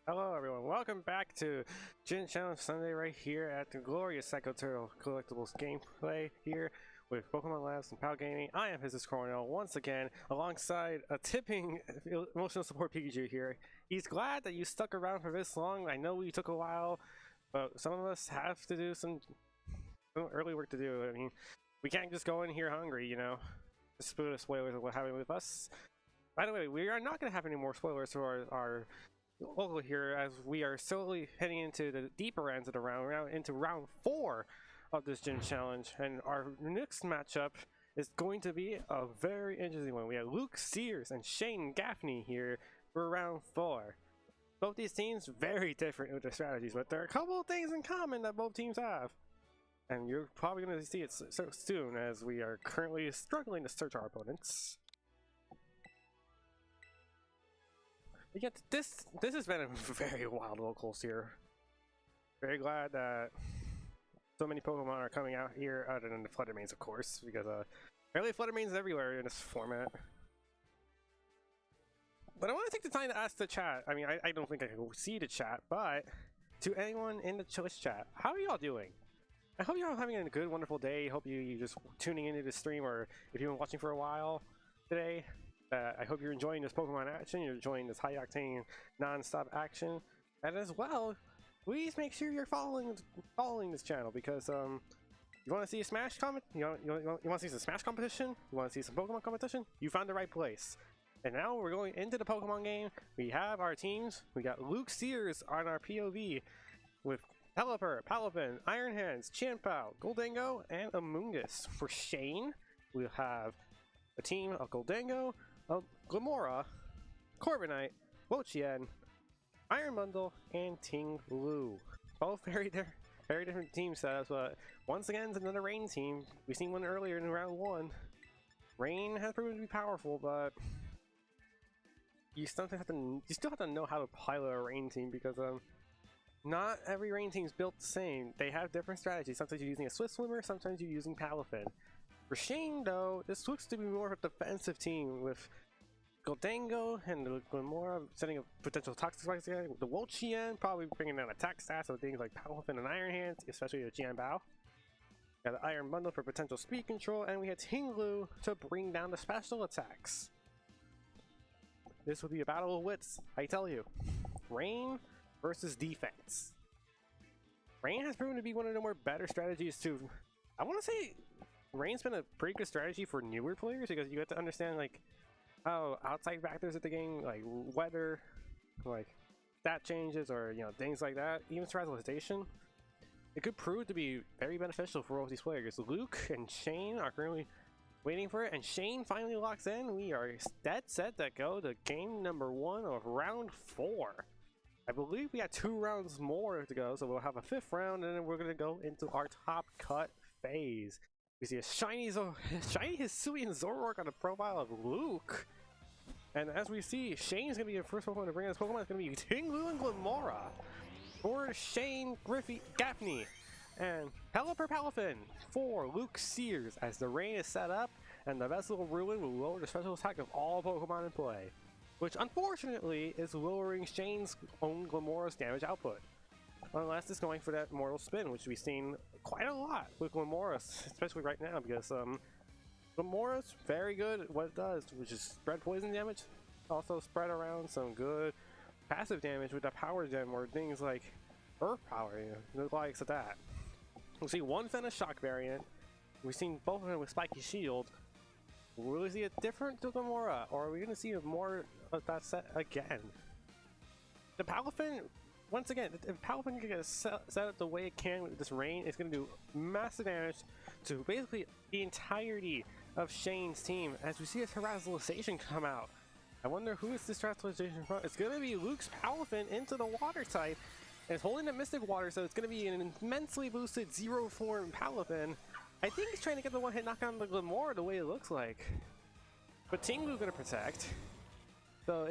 Hello everyone, welcome back to Gin Challenge Sunday right here at the glorious Psycho Turtle Collectibles gameplay here with Pokemon Labs and Pal Gaming. I am his Cornell once again alongside a tipping emotional support Pikachu here. He's glad that you stuck around for this long. I know we took a while, but some of us have to do some early work to do. I mean, we can't just go in here hungry, you know. Just spoil the spoilers of what happened with us. By the way, we are not going to have any more spoilers for our local here, as we are slowly heading into the deeper ends of the round, into round 4 of this gym challenge, and our next matchup is going to be a very interesting one. We have Luke Sears and Shane Gaffney here for round 4. Both these teams very different with their strategies, but there are a couple of things in common that both teams have, and you're probably going to see it so soon, as we are currently struggling to search our opponents. Yeah, this has been a very wild locals here. Very glad that so many Pokemon are coming out here, other than the Fluttermanes, of course, because apparently Fluttermanes everywhere in this format. But I want to take the time to ask the chat. I mean, I don't think I can see the chat, but to anyone in the Twitch chat, how are y'all doing? I hope you're all having a good, wonderful day. Hope you're just tuning into the stream, or if you've been watching for a while today. I hope you're enjoying this Pokemon action, you're enjoying this high-octane, non-stop action, and as well, please make sure you're following this channel, because you want to see a Smash you want to see some Smash competition, you want to see some Pokemon competition, you found the right place. And now we're going into the Pokemon game. We have our teams. We got Luke Sears on our POV with Pelipper, Palafin, Iron Hands, Chanpao, Goldango, and Amoonguss. For Shane, we'll have a team of Goldango, of Glamora, Corviknight, Wochien, Iron Bundle, and Ting Lu. Both very different team setups, but once again, it's another Rain team. We've seen one earlier in round 1. Rain has proven to be powerful, but you still have to know how to pilot a Rain team, because not every Rain team is built the same. They have different strategies. Sometimes you're using a Swift Swimmer, sometimes you're using Palafin. For Shane, though, this looks to be more of a defensive team, with Goldango and the Glamora setting up potential toxic spikes again, with the Wochien probably bringing down attack stats with things like Palafin and Iron Hands, especially the Chanpao. Got the Iron Bundle for potential speed control, and we had Ting Lu to bring down the special attacks. This will be a battle of wits, I tell you. Rain versus defense. Rain has proven to be one of the more better strategies to, I want to say, Rain's been a pretty good strategy for newer players, because you have to understand like how outside factors of the game, like weather, like stat changes, or you know, things like that, even Terrestrialization, it could prove to be very beneficial for both these players. Luke and Shane are currently waiting for it, and Shane finally locks in. We are dead set to go to game number 1 of round 4. I believe we got 2 rounds more to go, so we'll have a 5th round, and then we're gonna go into our top cut phase. We see a shiny Hisui and Zoroark on the profile of Luke. And as we see, Shane's going to be the first Pokemon to bring us Pokemon. It's going to be Ting Lu and Glamora. For Shane Gaffney. And Pelipper Palafin for Luke Sears, as the Rain is set up, and the Vessel of Ruin will lower the special attack of all Pokemon in play, which unfortunately is lowering Shane's own Glamora's damage output. Unless it's going for that Mortal Spin, which we've seen quite a lot with Glamora, especially right now, because Glamora's very good at what it does, which is spread poison damage, also spread around some good passive damage with the Power Gem, or things like Earth Power, you know, the likes of that. We'll see one Fenna Shock variant, we've seen both of them with Spiky Shield. Will we see a different Glamora, or are we going to see more of that set again? The Palafin, once again, if Palafin can get set up the way it can with this Rain, it's going to do massive damage to basically the entirety of Shane's team. As we see a Terrestrialization come out, I wonder who is this Terrestrialization from? It's going to be Luke's Palafin into the Water type, and it's holding the Mystic Water, so it's going to be an immensely boosted Zero form Palafin. I think he's trying to get the one-hit knockout on the Glamora the way it looks like. But Ting Lu going to protect. So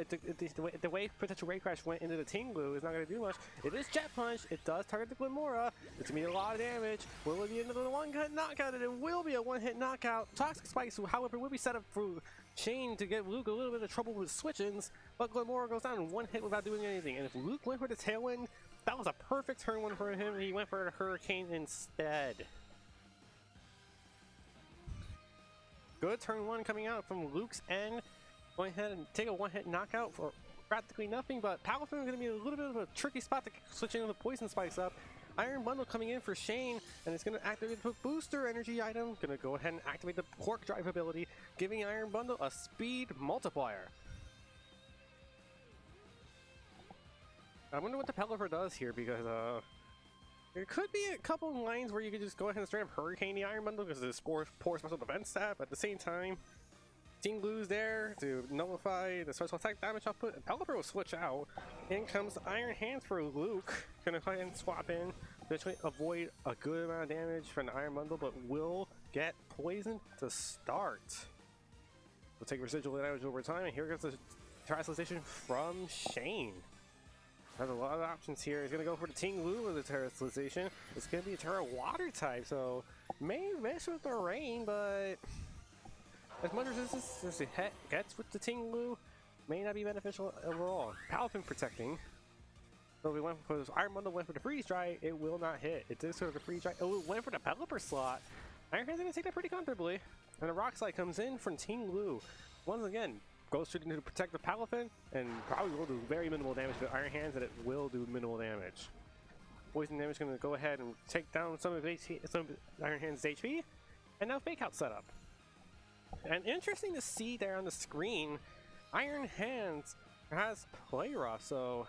the way potential Ray Crash went into the Ting Lu is not going to do much. It is Jet Punch. It does target the Glamora. It's going to be a lot of damage. Will it be another one-hit knockout? And it will be a one-hit knockout. Toxic Spikes, however, will be set up for Shane to get Luke a little bit of trouble with switch-ins, but Glenmore goes down in one hit without doing anything. And if Luke went for the Tailwind, that was a perfect turn one for him. He went for a Hurricane instead. Good turn one coming out from Luke's end. Going ahead and take a one-hit knockout for practically nothing, but Palafin is going to be a little bit of a tricky spot to switch into the Poison Spikes up. Iron Bundle coming in for Shane, and it's going to activate the Booster Energy item. Going to go ahead and activate the Quark Drive ability, giving Iron Bundle a speed multiplier. I wonder what the Pelipper does here, because there could be a couple lines where you could just go ahead and straight up Hurricane the Iron Bundle because of the poor special defense stat, but at the same time, Team Blue's there to nullify the special attack damage output, and Pelipper will switch out. In comes Iron Hands for Luke. Gonna go ahead and swap in to avoid a good amount of damage from the Iron Bundle, but will get poisoned to start. We'll take residual damage over time, and here goes the Terrestrialization from Shane. Has a lot of options here. He's gonna go for the Ting Lu with the Terrestrialization. It's gonna be a Terra Water type, so may mess with the rain, but as much resistance as it gets with the Ting Lu, may not be beneficial overall. Palafin protecting. So we went for this Iron Bundle, went for the Freeze Dry, it will not hit. It did sort of the Freeze Dry. Oh, it went for the Pelipper slot. Iron Hand's gonna take that pretty comfortably. And the Rock Slide comes in from Ting Lu. Once again, goes straight into to protect the Palafin, and probably will do very minimal damage to Iron Hands, and it will do minimal damage. Poison damage is gonna go ahead and take down some of Iron Hands' HP, and now Fake Out setup. And interesting to see there on the screen, Iron Hands has Play Rough, so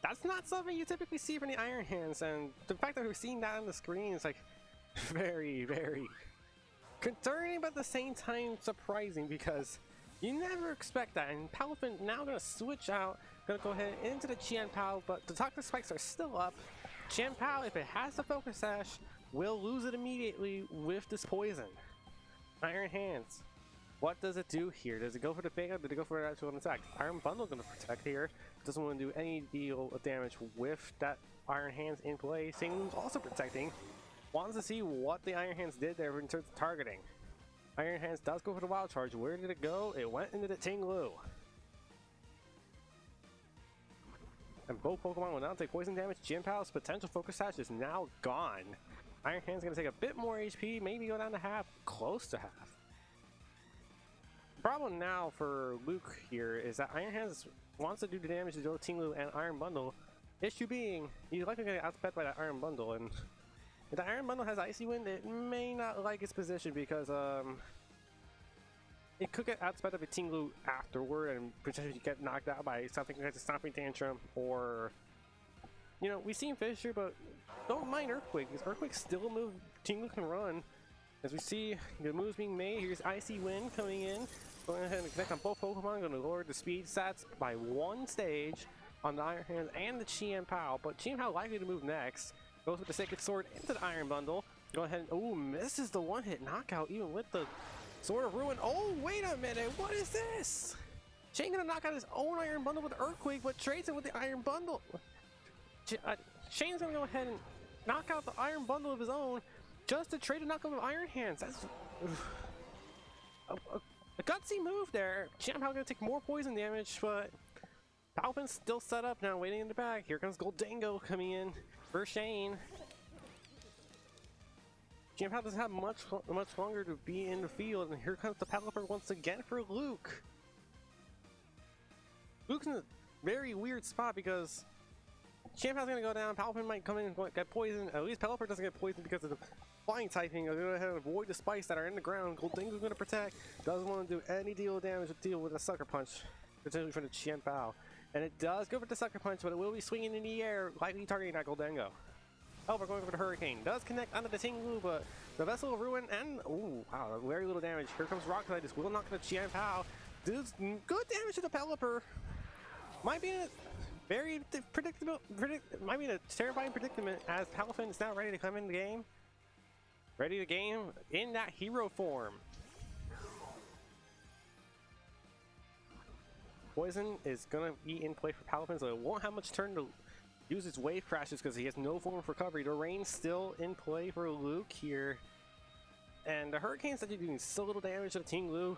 that's not something you typically see from the Iron Hands, and the fact that we're seeing that on the screen is like very, very concerning, but at the same time surprising, because you never expect that. And Palafin now gonna switch out, gonna go ahead into the Qian Pao, but the Toxic Spikes are still up. Qian Pao, if it has the Focus Sash, will lose it immediately with this poison. Iron Hands, what does it do here? Does it go for the Fake Out? Did it go for an actual attack? Iron Bundle gonna protect here. Doesn't want to do any deal of damage with that Iron Hands in play. Ting Lu's also protecting. Wants to see what the Iron Hands did there in terms of targeting. Iron Hands does go for the Wild Charge. Where did it go? It went into the Ting Lu. And both Pokemon will now take poison damage. Qian Pao's potential Focus Sash is now gone. Iron Hand's gonna take a bit more HP, maybe go down to half, close to half. The problem now for Luke here is that Iron Hands wants to do the damage to both Ting Lu and Iron Bundle. Issue being, he's likely gonna get outsped by that Iron Bundle, and if the Iron Bundle has Icy Wind, it may not like its position because it could get outsped by Ting Lu afterward and potentially get knocked out by something like a Stomping Tantrum, or you know, we've seen Fisher, but don't mind Earthquake, because Earthquake still a move Ting Lu can run. As we see the moves being made, here's Icy Wind coming in. Going ahead and connect on both Pokemon, going to lower the speed stats by one stage on the Iron Hands and the Qian Pao, but Qian Pao likely to move next. Goes with the Sacred Sword into the Iron Bundle. Go ahead and, ooh, misses the one-hit knockout even with the Sword of Ruin. Oh, wait a minute, what is this? Shane gonna knock out his own Iron Bundle with Earthquake, but trades it with the Iron Bundle. Shane's gonna go ahead and knock out the Iron Bundle of his own just to trade a knockout with Iron Hands. That's a gutsy move there. Qian Pao gonna take more poison damage, but Palpin's still set up now, waiting in the back. Here comes Goldango coming in for Shane. Qian Pao doesn't have much longer to be in the field, and here comes the Pelipper once again for Luke. Luke's in a very weird spot because Qian Pao's gonna go down, Palpin might come in and get poisoned. At least Pelipper doesn't get poisoned because of the flying typing. I'll go ahead and avoid the spikes that are in the ground. Goldango's gonna protect. Doesn't want to do any deal of damage to deal with a Sucker Punch, potentially from the Qian Pao. And it does go for the Sucker Punch, but it will be swinging in the air, likely targeting that Goldango. Pelipper going for the Hurricane. Does connect onto the Ting Lu, but the Vessel of Ruin and, ooh, wow, very little damage. Here comes Rock Slide. This will knock the Qian Pao. Does good damage to the Pelipper. Might be in a very might be in a terrifying predicament as Palafin is now ready to come in the game. Ready to game in that hero form. Poison is gonna be in play for Palafin, so it won't have much turn to use its Wave Crashes because he has no form of recovery. The Rain's still in play for Luke here. And the Hurricane's that you're doing so little damage to the Ting Lu.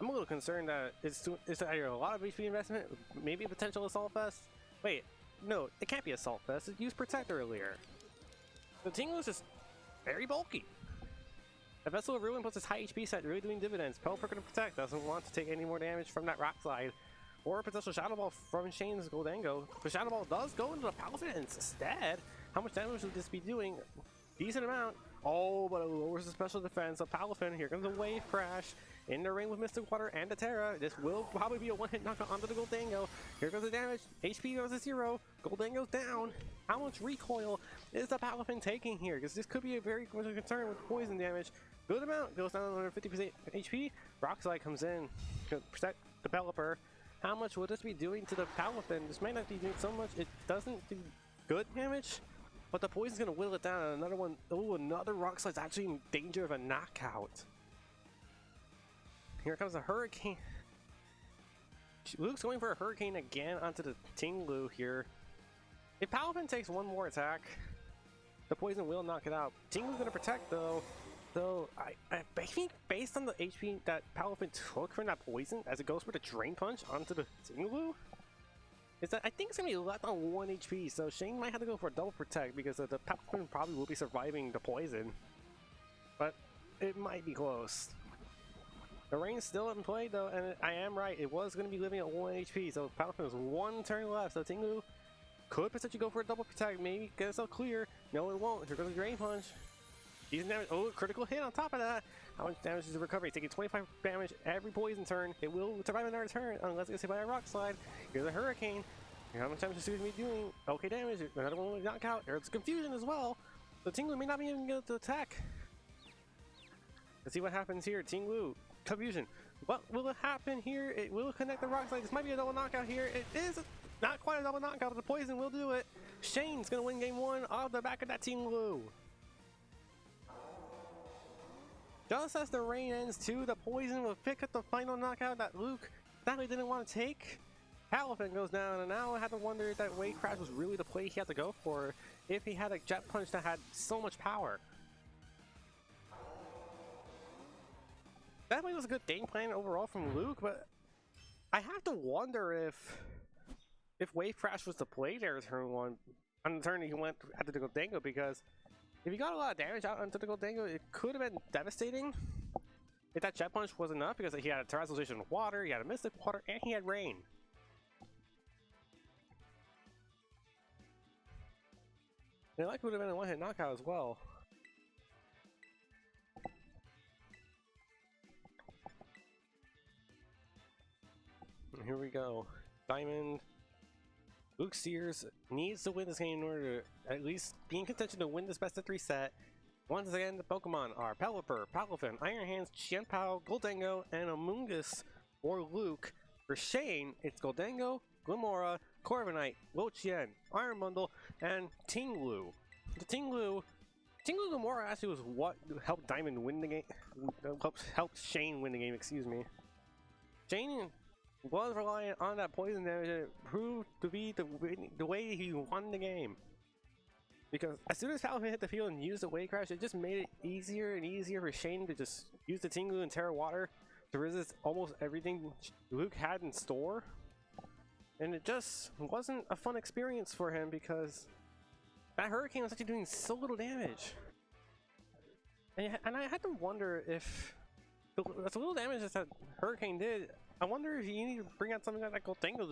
I'm a little concerned that it's either a lot of HP investment, maybe a potential Assault Vest. Wait, no, it can't be Assault Vest. It used Protect earlier. The Tinglu is just very bulky. A Vessel of Ruin plus its high HP set really doing dividends. Pelipper gonna Protect, doesn't want to take any more damage from that Rock Slide. Or a potential Shadow Ball from Shane's Goldango. The Shadow Ball does go into the Palafin instead. How much damage would this be doing? Decent amount. Oh, but it lowers the special defense of Palafin. Here comes a Wave Crash in the ring with Mystic Water and the Terra. This will probably be a one-hit knockout onto the Goldango. Here goes the damage. HP goes to 0. Goldango's down. How much recoil is the Palafin taking here? Because this could be a very much a concern with poison damage. Good amount. Goes down under 50% HP. Rock Slide comes in to protect the Pelipper. How much will this be doing to the Palafin? This might not be doing so much. It doesn't do good damage, but the poison's gonna whittle it down. And another one. Oh, another Rock Slide's actually in danger of a knockout. Here comes a Hurricane. Luke's going for a Hurricane again onto the Tinglu here. If Palafin takes one more attack, the poison will knock it out. Tinglu's gonna Protect though. So I think based on the HP that Palafin took from that poison as it goes for the Drain Punch onto the Tinglu, is that I think it's gonna be left on 1 HP. So Shane might have to go for a double Protect because the Palafin probably will be surviving the poison, but it might be close. The Rain's still in play though, and I am right. It was gonna be living at 1 HP, so Palafin has 1 turn left. So Tinglu could potentially go for a double Protect, maybe get itself clear. No, it won't. Here goes the Drain Punch. Decent damage. Oh, critical hit on top of that. How much damage is the recovery? Taking 25 damage every poison turn. It will survive another turn unless it gets hit by a Rock Slide. Here's a Hurricane. How much damage is Sears doing? Okay, damage. Another one will knock out. There's confusion as well. So Tinglu may not be even able to attack. Let's see what happens here. Tinglu, confusion. What will happen here? It will connect the Rock Slide. This might be a double knockout here. It is not quite a double knockout, but the poison will do it. Shane's gonna win game 1 off the back of that Tinglu. Just as the rain ends too, the poison will pick up the final knockout that Luke sadly didn't want to take. Palafin goes down, and now I have to wonder if that Wave Crash was really the play he had to go for if he had a Jet Punch that had so much power. Definitely was a good game plan overall from Luke, but I have to wonder if Wave Crash was the play there turn 1 on the turn he went after the Goldango, because if he got a lot of damage out onto the Goldango, it could have been devastating if that Jet Punch was enough, because he had a Terrestrialization of Water, he had a Mystic Water, and he had Rain. And it likely would have been a one-hit knockout as well. And here we go. Diamond. Luke Sears needs to win this game in order to at least be in contention to win this best of 3 set. Once again, the Pokemon are Pelipper, Palafin, Iron Hands, Qianpao, Goldango, and Amoonguss for Luke. For Shane, it's Goldango, Glimora, Corviknight, Wo-Chien, Iron Bundle, and Tinglu. The Tinglu Glimora actually was what helped Diamond win the game. Helped Shane win the game, excuse me. Shane was reliant on that poison damage, and it proved to be the way he won the game. Because as soon as Palafin hit the field and used the Wave Crash, it just made it easier and easier for Shane to just use the Tinglu and Terra Water to resist almost everything Luke had in store. And it just wasn't a fun experience for him because that Hurricane was actually doing so little damage. And I had to wonder if the little damage that Hurricane did, I wonder if you need to bring out something like that Goldango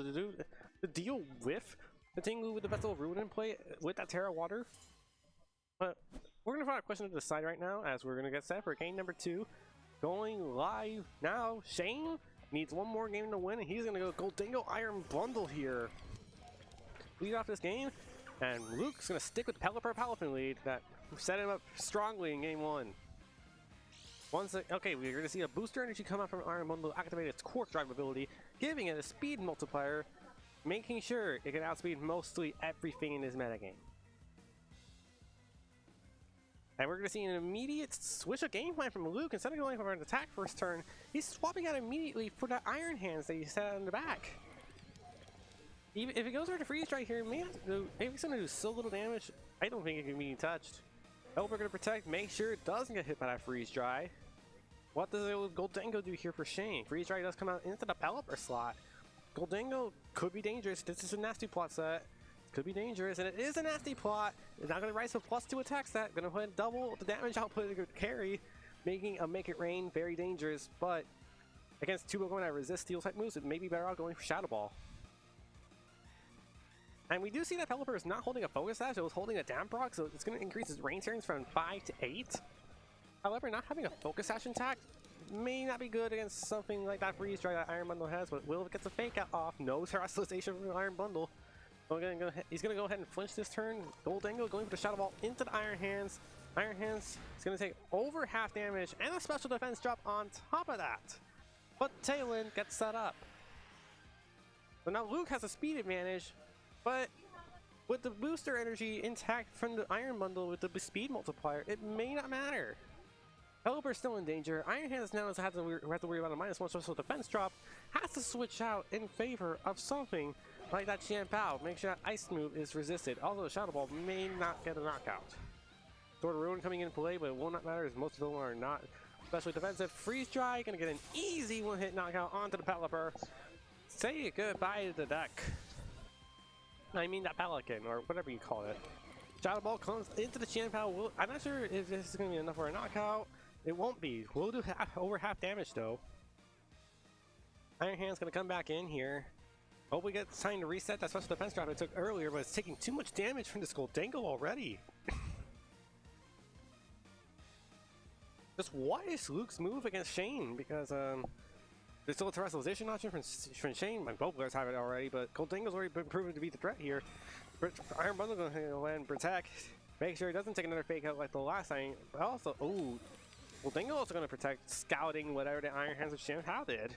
to deal with the Tinglu with the Vessel of Ruin in play with that Terra Water. But we're gonna find a question to decide right now as we're gonna get set for game number 2. Going live now. Shane needs one more game to win, and he's gonna go Goldango Iron Bundle here. Lead off this game, and Luke's gonna stick with Pelipper Palafin lead that set him up strongly in game 1. Okay, we're going to see a booster energy come out from Iron Bundle, activate its Quark Drive ability, giving it a speed multiplier, making sure it can outspeed mostly everything in this metagame. And we're going to see an immediate switch of game plan from Luke. Instead of going for an attack first turn, he's swapping out immediately for the Iron Hands that he set on the back. Even if he goes for the Freeze Dry here, maybe he's going to do so little damage, I don't think it can be touched. Oh, we're going to Protect, make sure it doesn't get hit by that Freeze Dry. What does Goldango do here for Shane? Freeze Dry does come out into the developer slot. Goldango could be dangerous. This is a nasty plot set. Could be dangerous, and it is a nasty plot. It's not going to rise to a +2 attack stat. Going to put in double the damage output to carry, making a Make It Rain very dangerous. But against two Pokemon that resist steel type moves, it may be better off going for Shadow Ball. And we do see that Pelipper is not holding a Focus Sash, it was holding a Damp Rock, so it's going to increase his rain turns from 5 to 8. However, not having a Focus Sash intact may not be good against something like that Freeze Dry that Iron Bundle has, but Will gets a Fake Out off, no Terrestrialization from the Iron Bundle. So he's going to go ahead and flinch this turn. Goldango going for the Shadow Ball into the Iron Hands. Iron Hands is going to take over half damage and a special defense drop on top of that. But Tailwind gets set up. So now Luke has a speed advantage, but with the booster energy intact from the Iron Bundle with the speed multiplier, it may not matter. Pelipper's still in danger. Iron Hands now has to worry about a -1 special defense drop. Has to switch out in favor of something like that Shampao. Make sure that Ice move is resisted. Also, Shadow Ball may not get a knockout. Sword of Ruin coming into play, but it will not matter as most of them are not especially defensive. Freeze Dry, gonna get an easy one-hit knockout onto the Pelipper. Say goodbye to the deck. I mean that Pelican, or whatever you call it. Shadow Ball comes into the Shampao. I'm not sure if this is gonna be enough for a knockout. It won't be. We'll do over half damage though. Iron Hand's gonna come back in here. Hope we get time to reset that special defense drop I took earlier, but it's taking too much damage from this Goldango already. Just what is Luke's move against Shane? Because there's still a terrestrialization option from Shane. My both players have it already, but Goldango's already been proven to be the threat here. Iron Bundle going to go ahead and protect. Make sure he doesn't take another Fake Out like the last time. But also, ooh, Goldango also going to protect, scouting whatever the Iron Hands of Shampao did.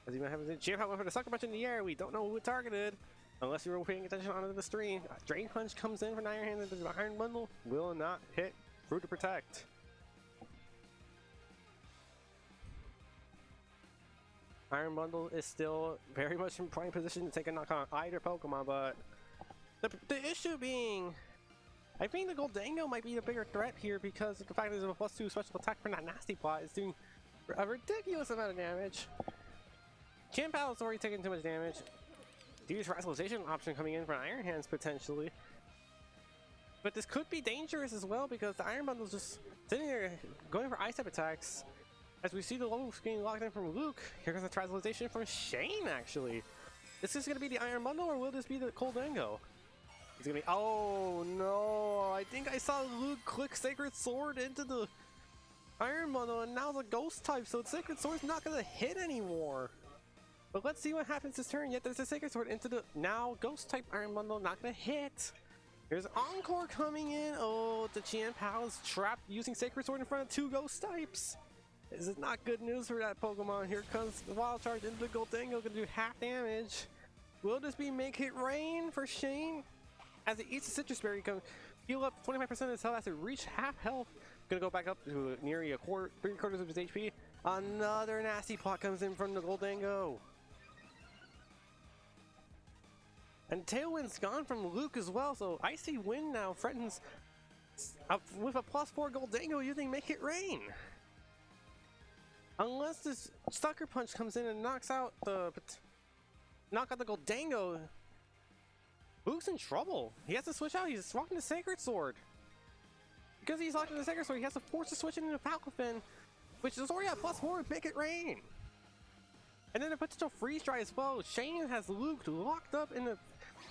As you might have Shampao went for the Sucker Punch in the air. We don't know who it targeted, unless you were paying attention onto the stream. Drain Punch comes in from Iron Hands into the Iron Bundle. Will not hit. Fruit to protect. Iron Bundle is still very much in prime position to take a knock on either Pokemon, but the issue being, I think the Goldango might be the bigger threat here because of the fact that there's a +2 special attack from that nasty plot is doing a ridiculous amount of damage. Shampao is already taking too much damage. Use Terrestrialization option coming in from Iron Hands potentially. But this could be dangerous as well because the Iron Bundle is just sitting there going for Ice type attacks. As we see the low screen locked in from Luke, here comes the Terrestrialization from Shane actually. Is this going to be the Iron Bundle or will this be the Goldango? He's going to be, oh no, I think I saw Luke click Sacred Sword into the Iron Bundle and now it's a Ghost type, so Sacred Sword's not going to hit anymore. But let's see what happens this turn. Yet there's a Sacred Sword into the now Ghost type Iron Bundle, not going to hit. There's Encore coming in. Oh, the Shampao is trapped using Sacred Sword in front of 2 Ghost types. This is not good news for that Pokemon. Here comes the Wild Charge into the Goldango, gonna do half damage. Will this be Make It Rain for Shane? As it eats the Citrus Berry, can heal up 25% of his health as it reach half health. Gonna go back up to nearly 3/4 of his HP. Another nasty plot comes in from the Goldango. And Tailwind's gone from Luke as well, so Icy Wind now threatens with a +4 Goldango using Make It Rain. Unless this Sucker Punch comes in and knocks out the Goldango, Luke's in trouble. He has to switch out. He's rocking the Sacred Sword. Because he's locking the Sacred Sword, he has to force to switch it into Falcofin, which is already at +4 with Make It Rain. And then a potential Freeze Dry as well. Shane has Luke locked up in a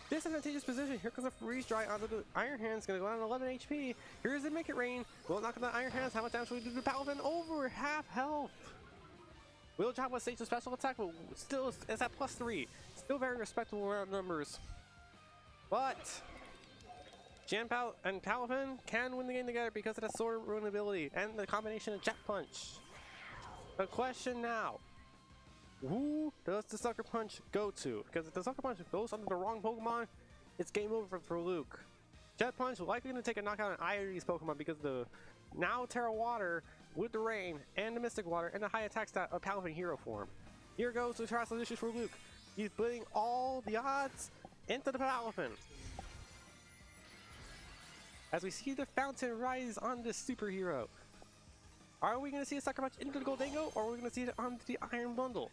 disadvantageous position. Here comes a Freeze Dry onto the Iron Hands, gonna go down to 11 HP. Here's the Make It Rain. Will knock on the Iron Hands. How much damage will we do to Palvin? Over half health. Will drop with Stage of Special Attack, but still it's at +3. Still very respectable round numbers. But Shampao and Palvin can win the game together because of the Sword Ruin ability and the combination of Jet Punch. The question now, who does the Sucker Punch go to? Because if the Sucker Punch goes under the wrong Pokemon, it's game over for Luke. Jet Punch likely going to take a knockout on either of these Pokemon because the now Terra Water with the Rain and the Mystic Water and the high attack stat of Palvin Hero form. Here goes the Terrestrialization for Luke. He's putting all the odds into the Palvin. As we see the fountain rise on this superhero. Are we going to see a Sucker Punch into the Goldango, or are we going to see it onto the Iron Bundle?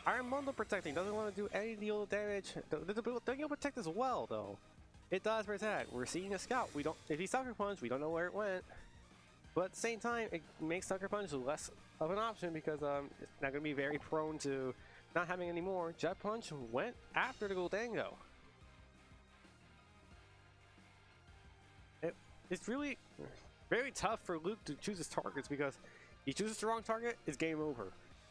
Iron Bundle protecting doesn't want to do any deal damage. The Goldango protect as well, though. It does protect. We're seeing a scout. We don't. If he Sucker Punch, we don't know where it went. But at the same time, it makes Sucker Punch less of an option because it's not going to be very prone to not having any more. Jet Punch went after the Goldango. It's really very tough for Luke to choose his targets because he chooses the wrong target, it's game over.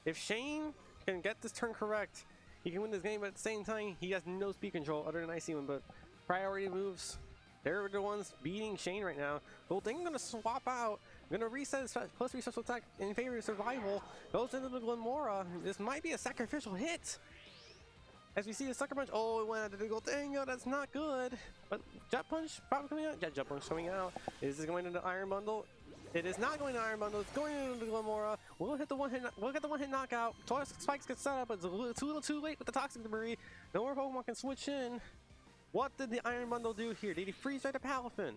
If Shane can get this turn correct, he can win this game, but at the same time, he has no speed control other than Icy Wind, but priority moves, they're the ones beating Shane right now. Goldango gonna swap out, gonna reset his plus 3 special attack in favor of survival, goes into the Glenmora. This might be a sacrificial hit. As we see the Sucker Punch, oh, it went out to the Goldango, that's not good. But Jet Punch probably coming out. Yeah, Jet Punch coming out. Is this going into the Iron Bundle? It is not going to Iron Bundle, it's going into the Glenmora. We'll get the one hit knockout. Toxic Spikes get set up, but it's a little too late with the Toxic Debris. No more Pokemon can switch in. What did the Iron Bundle do here? Did he freeze right to Palafin?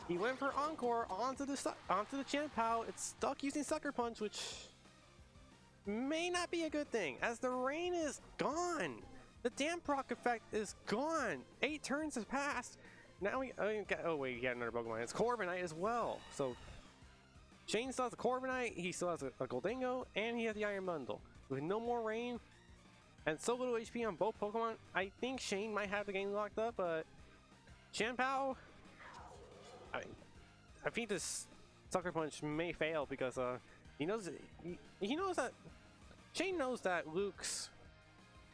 He went for Encore onto the Champao. It's stuck using Sucker Punch, which may not be a good thing, as the rain is gone. The damp rock effect is gone. 8 turns have passed. Now we oh wait, he got another Pokemon. It's Corviknight as well. So Shane still has a Corviknight, he still has a Goldango, and he has the Iron Bundle. With no more rain and so little HP on both Pokemon, I think Shane might have the game locked up, but Champao, I think this Sucker Punch may fail because he knows that Shane knows that Luke's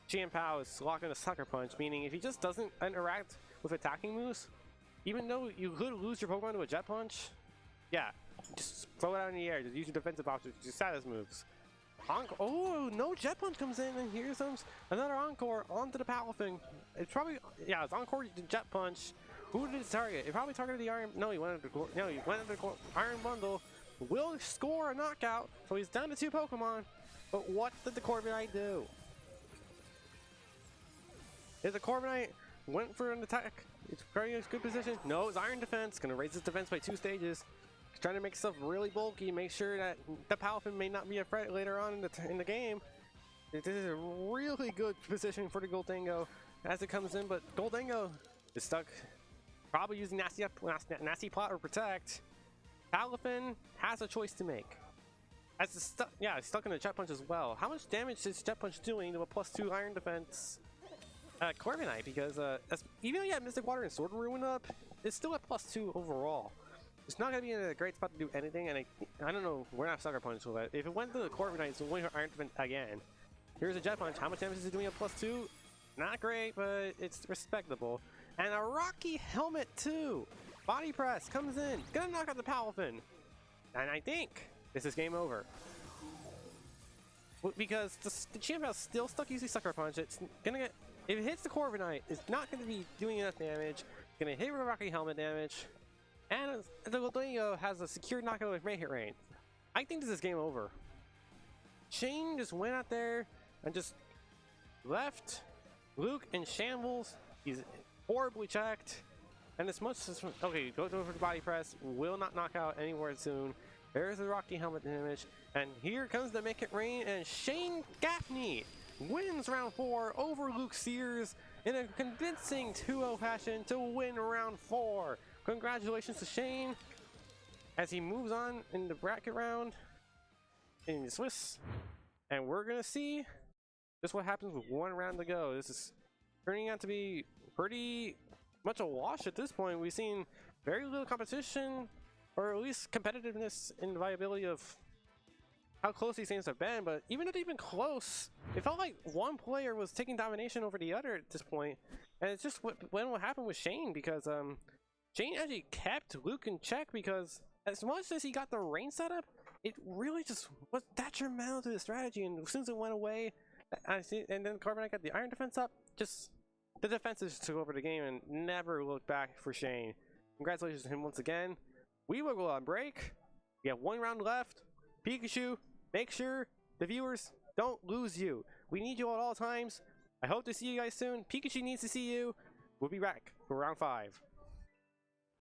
Champao is locking a Sucker Punch, meaning if he just doesn't interact with attacking moves, even though you could lose your Pokemon to a Jet Punch, yeah, just throw it out in the air, just use your defensive options, just status moves. Oh, no, Jet Punch comes in, and here's another Encore onto the Palafin. It's probably, yeah, it's Encore to Jet Punch. Who did it target? It probably targeted the Iron, no, he went into the Iron Bundle. Will score a knockout, so he's down to 2 Pokemon. But what did the Corviknight do? If the Corviknight went for an attack, it's very in a good position. No, it's Iron Defense, gonna raise his defense by 2 stages. He's trying to make himself really bulky, make sure that the Palafin may not be a threat later on in the game. This is a really good position for the Goldango as it comes in, but Goldango is stuck, probably using Nasty Plot or Protect. Palafin has a choice to make. As it's stuck, yeah, it's stuck in a Jet Punch as well. How much damage is Jet Punch doing to a +2 Iron Defense Corviknight? Because even though you have Mystic Water and Sword Ruin up, it's still at +2 overall. It's not going to be in a great spot to do anything, and I don't know, we're not Sucker Punch with it. If it went to the Corviknight, it's going to Iron Defense again. Here's a Jet Punch. How much damage is it doing at +2? Not great, but it's respectable. And a Rocky Helmet too. Body Press comes in, gonna knock out the Palafin. And I think this is game over. Because the Champao is still stuck using Sucker Punch. It's gonna get, if it hits the Corviknight, it's not gonna be doing enough damage. It's gonna hit with Rocky Helmet damage. And the Goldango has a secure knockout with Hit Rain. I think this is game over. Shane just went out there and just left Luke in shambles. He's horribly checked. And as much as, okay, goes over the Body Press, will not knock out anywhere soon. There's the Rocky Helmet damage. And here comes the Make It Rain, and Shane Gaffney wins round 4 over Luke Sears in a convincing 2-0 fashion to win round 4. Congratulations to Shane as he moves on in the bracket round in the Swiss. And we're going to see just what happens with 1 round to go. This is turning out to be pretty much a wash at this point. We've seen very little competition, or at least competitiveness in the viability of how close these games have been. But even if they've been close, it felt like one player was taking domination over the other at this point. And it's just what happened with Shane, because Shane actually kept Luke in check, because as much as he got the rain setup, it really just was detrimental to the strategy. And as soon as it went away, and then Corviknight got the Iron Defense up, just the defenses took over the game and never looked back for Shane. Congratulations to him once again. We will go on break. We have 1 round left. Pikachu, make sure the viewers don't lose you. We need you at all times. I hope to see you guys soon. Pikachu needs to see you. We'll be back for round 5.